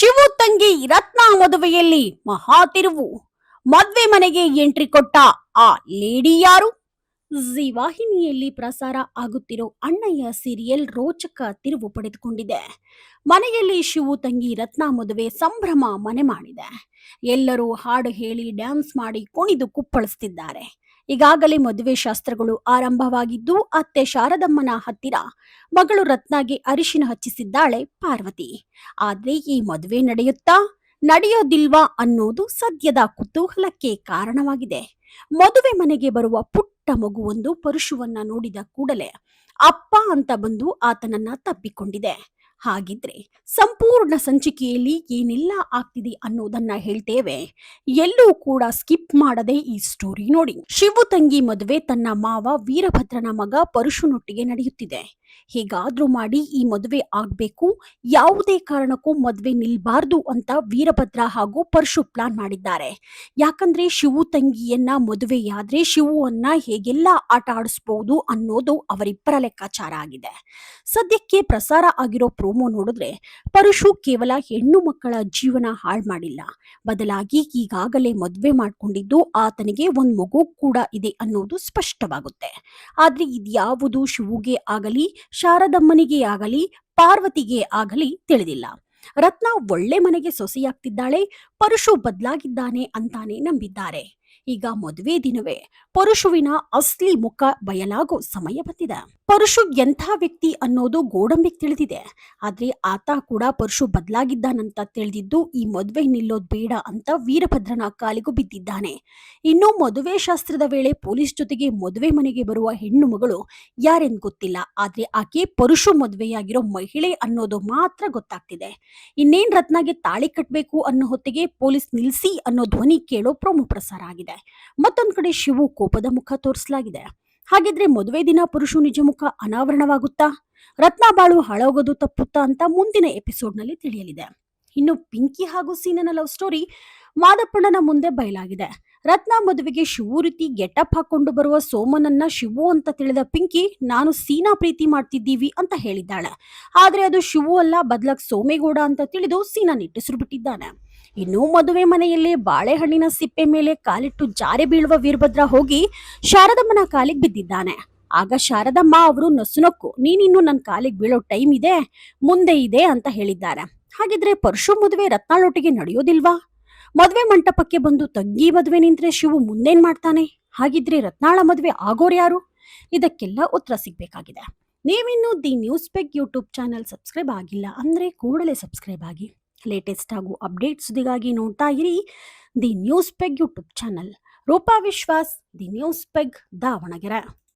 ಶಿವು ತಂಗಿ ರತ್ನ ಮದುವೆಯಲ್ಲಿ ಮಹಾ ತಿರುವು. ಮದ್ವೆ ಮನೆಗೆ ಎಂಟ್ರಿ ಕೊಟ್ಟ ಆ ಲೇಡಿ ಯಾರು? ಜಿ ವಾಹಿನಿಯಲ್ಲಿ ಪ್ರಸಾರ ಆಗುತ್ತಿರೋ ಅಣ್ಣಯ್ಯ ಸೀರಿಯಲ್ ರೋಚಕ ತಿರುವು ಪಡೆದುಕೊಂಡಿದೆ. ಮನೆಯಲ್ಲಿ ಶಿವು ತಂಗಿ ರತ್ನ ಮದುವೆ ಸಂಭ್ರಮ ಮನೆ ಮಾಡಿದೆ. ಎಲ್ಲರೂ ಹಾಡು ಹೇಳಿ ಡ್ಯಾನ್ಸ್ ಮಾಡಿ ಕುಣಿದು ಕುಪ್ಪಳಿಸುತ್ತಿದ್ದಾರೆ. ಈಗಾಗಲೇ ಮದುವೆ ಶಾಸ್ತ್ರಗಳು ಆರಂಭವಾಗಿದ್ದು ಅತ್ತೆ ಶಾರದಮ್ಮನ ಹತ್ತಿರ ಮಗಳು ರತ್ನಾಗೆ ಅರಿಶಿನ ಹಚ್ಚಿಸಿದ್ದಾಳೆ ಪಾರ್ವತಿ. ಆದ್ರೆ ಈ ಮದುವೆ ನಡೆಯೋದಿಲ್ವಾ ಅನ್ನೋದು ಸದ್ಯದ ಕುತೂಹಲಕ್ಕೆ ಕಾರಣವಾಗಿದೆ. ಮದುವೆ ಮನೆಗೆ ಬರುವ ಪುಟ್ಟ ಮಗುವೊಂದು ಪರಶುವನ್ನ ನೋಡಿದ ಕೂಡಲೇ ಅಪ್ಪ ಅಂತ ಬಂದು ಆತನನ್ನ ತಬ್ಬಿಕೊಂಡಿದೆ. ಹಾಗಿದ್ರೆ ಸಂಪೂರ್ಣ ಸಂಚಿಕೆಯಲ್ಲಿ ಏನೆಲ್ಲ ಆಗ್ತಿದೆ ಅನ್ನೋದನ್ನ ಹೇಳ್ತೇವೆ. ಎಲ್ಲೂ ಕೂಡ ಸ್ಕಿಪ್ ಮಾಡದೆ ಈ ಸ್ಟೋರಿ ನೋಡಿ. ಶಿವು ತಂಗಿ ಮದುವೆ ತನ್ನ ಮಾವ ವೀರಭದ್ರನ ಮಗ ಪರಶುನೊಟ್ಟಿಗೆ ನಡೆಯುತ್ತಿದೆ. ಹೇಗಾದ್ರೂ ಮಾಡಿ ಈ ಮದುವೆ ಆಗ್ಬೇಕು, ಯಾವುದೇ ಕಾರಣಕ್ಕೂ ಮದುವೆ ನಿಲ್ಬಾರ್ದು ಅಂತ ವೀರಭದ್ರ ಹಾಗೂ ಪರಶು ಪ್ಲಾನ್ ಮಾಡಿದ್ದಾರೆ. ಯಾಕಂದ್ರೆ ಶಿವು ತಂಗಿಯನ್ನ ಮದುವೆಯಾದ್ರೆ ಶಿವುವನ್ನ ಹೇಗೆಲ್ಲ ಆಟ ಆಡಿಸಬಹುದು ಅನ್ನೋದು ಅವರಿಬ್ಬರ ಲೆಕ್ಕಾಚಾರ ಆಗಿದೆ. ಸದ್ಯಕ್ಕೆ ಪ್ರಸಾರ ಆಗಿರೋ ಪ್ರೋಮೋ ನೋಡಿದ್ರೆ ಪರಶು ಕೇವಲ ಹೆಣ್ಣು ಮಕ್ಕಳ ಜೀವನ ಹಾಳು ಮಾಡಿಲ್ಲ, ಬದಲಾಗಿ ಈಗಾಗಲೇ ಮದುವೆ ಮಾಡ್ಕೊಂಡಿದ್ದು ಆತನಿಗೆ ಒಂದ್ ಮಗು ಕೂಡ ಇದೆ ಅನ್ನೋದು ಸ್ಪಷ್ಟವಾಗುತ್ತೆ. ಆದ್ರೆ ಇದ್ಯಾವುದು ಶಿವುಗೆ ಆಗಲಿ ಶಾರದಮ್ಮನಿಗೆ ಆಗಲಿ ಪಾರ್ವತಿಗೆ ಆಗಲಿ ತಿಳಿದಿಲ್ಲ. ರತ್ನ ಒಳ್ಳೆ ಮನೆಗೆ ಸೊಸೆಯಾಗ್ತಿದ್ದಾಳೆ, ಪರಶು ಬದಲಾಗಿದ್ದಾನೆ ಅಂತಾನೆ ನಂಬಿದ್ದಾರೆ. ಈಗ ಮದುವೆ ದಿನವೇ ಪರಶುವಿನ ಅಸ್ಲಿ ಮುಖ ಬಯಲಾಗೋ ಸಮಯ ಬಂದಿದೆ. ಪರಶು ಎಂಥ ವ್ಯಕ್ತಿ ಅನ್ನೋದು ಗೋಡಂಬಿಗೆ ತಿಳಿದಿದೆ. ಆದ್ರೆ ಆತ ಕೂಡ ಪರಶು ಬದಲಾಗಿದ್ದಾನಂತ ತಿಳಿದಿದ್ದು ಈ ಮದುವೆ ನಿಲ್ಲೋದ್ ಬೇಡ ಅಂತ ವೀರಭದ್ರನ ಕಾಲಿಗೂ ಬಿದ್ದಿದ್ದಾನೆ. ಇನ್ನು ಮದುವೆ ಶಾಸ್ತ್ರದ ವೇಳೆ ಪೊಲೀಸ್ ಜೊತೆಗೆ ಮದುವೆ ಮನೆಗೆ ಬರುವ ಹೆಣ್ಣು ಮಗಳು ಯಾರೆಂದು ಗೊತ್ತಿಲ್ಲ. ಆದ್ರೆ ಆಕೆ ಪರಶು ಮದುವೆಯಾಗಿರೋ ಮಹಿಳೆ ಅನ್ನೋದು ಮಾತ್ರ ಗೊತ್ತಾಗ್ತಿದೆ. ಇನ್ನೇನ್ ರತ್ನಾಗೆ ತಾಳಿ ಕಟ್ಬೇಕು ಅನ್ನೋ ಹೊತ್ತಿಗೆ ಪೊಲೀಸ್ ನಿಲ್ಸಿ ಅನ್ನೋ ಧ್ವನಿ ಕೇಳೋ ಪ್ರೋಮೋ ಪ್ರಸಾರ ಆಗಿದೆ. ಮತ್ತೊಂದ್ ಕಡೆ ಶಿವು ಕೋಪದ ಮುಖ ತೋರಿಸಲಾಗಿದೆ. ಹಾಗಿದ್ರೆ ಮದುವೆ ದಿನ ಪರಶು ನಿಜ ಮುಖ ಅನಾವರಣವಾಗುತ್ತಾ? ರತ್ನ ಬಾಳು ಹಾಳಾಗೋದು ತಪ್ಪುತ್ತಾ ಅಂತ ಮುಂದಿನ ಎಪಿಸೋಡ್ ನಲ್ಲಿ ತಿಳಿಯಲಿದೆ. ಇನ್ನು ಪಿಂಕಿ ಹಾಗೂ ಸೀನನ ಲವ್ ಸ್ಟೋರಿ ಮಾದಪ್ಪಣ್ಣನ ಮುಂದೆ ಬಯಲಾಗಿದೆ. ರತ್ನ ಮದುವೆಗೆ ಶಿವು ರೀತಿ ಗೆಟಪ್ ಹಾಕೊಂಡು ಬರುವ ಸೋಮನನ್ನ ಶಿವು ಅಂತ ತಿಳಿದ ಪಿಂಕಿ ನಾನು ಸೀನಾ ಪ್ರೀತಿ ಮಾಡ್ತಿದ್ದೀವಿ ಅಂತ ಹೇಳಿದ್ದಾಳೆ. ಆದ್ರೆ ಅದು ಶಿವು ಅಲ್ಲ, ಬದಲಾಗಿ ಸೋಮೇಗೌಡ ಅಂತ ತಿಳಿದು ಸೀನಾ ನಿಟ್ಟುಸಿರು ಬಿಟ್ಟಿದ್ದಾನೆ. ಇನ್ನು ಮದುವೆ ಮನೆಯಲ್ಲಿ ಬಾಳೆಹಣ್ಣಿನ ಸಿಪ್ಪೆ ಮೇಲೆ ಕಾಲಿಟ್ಟು ಜಾರೆ ಬೀಳುವ ವೀರಭದ್ರ ಹೋಗಿ ಶಾರದಮ್ಮನ ಕಾಲಿಗೆ ಬಿದ್ದಿದ್ದಾನೆ. ಆಗ ಶಾರದಮ್ಮ ಅವರು ನಸುನಕ್ಕು ನೀನಿನ್ನು ನನ್ನ ಕಾಲಿಗೆ ಬೀಳೋ ಟೈಮ್ ಇದೆ, ಮುಂದೆ ಇದೆ ಅಂತ ಹೇಳಿದ್ದಾರೆ. ಹಾಗಿದ್ರೆ ಪರಶು ಮದುವೆ ರತ್ನಾಳೊಟ್ಟಿಗೆ ನಡೆಯೋದಿಲ್ವಾ? ಮದುವೆ ಮಂಟಪಕ್ಕೆ ಬಂದು ತಂಗಿ ಮದುವೆ ನಿಂತ್ರೆ ಶಿವು ಮುಂದೇನ್ ಮಾಡ್ತಾನೆ? ಹಾಗಿದ್ರೆ ರತ್ನಾಳ ಮದುವೆ ಆಗೋರು ಯಾರು? ಇದಕ್ಕೆಲ್ಲ ಉತ್ತರ ಸಿಗ್ಬೇಕಾಗಿದೆ. ನೀವಿನ್ನು the news peg YouTube channel subscribe ಆಗಿಲ್ಲ ಅಂದ್ರೆ ಕೂಡಲೇ ಸಬ್ಸ್ಕ್ರೈಬ್ ಆಗಿ. ಲೇಟೆಸ್ಟ್ ಹಾಗೂ ಅಪ್ಡೇಟ್ಸ್ ಸುದ್ದಿಗಾಗಿ ನೋಡ್ತಾ ಇರಿ the news peg YouTube channel. Roopa Vishwas, the news peg, Davanagere.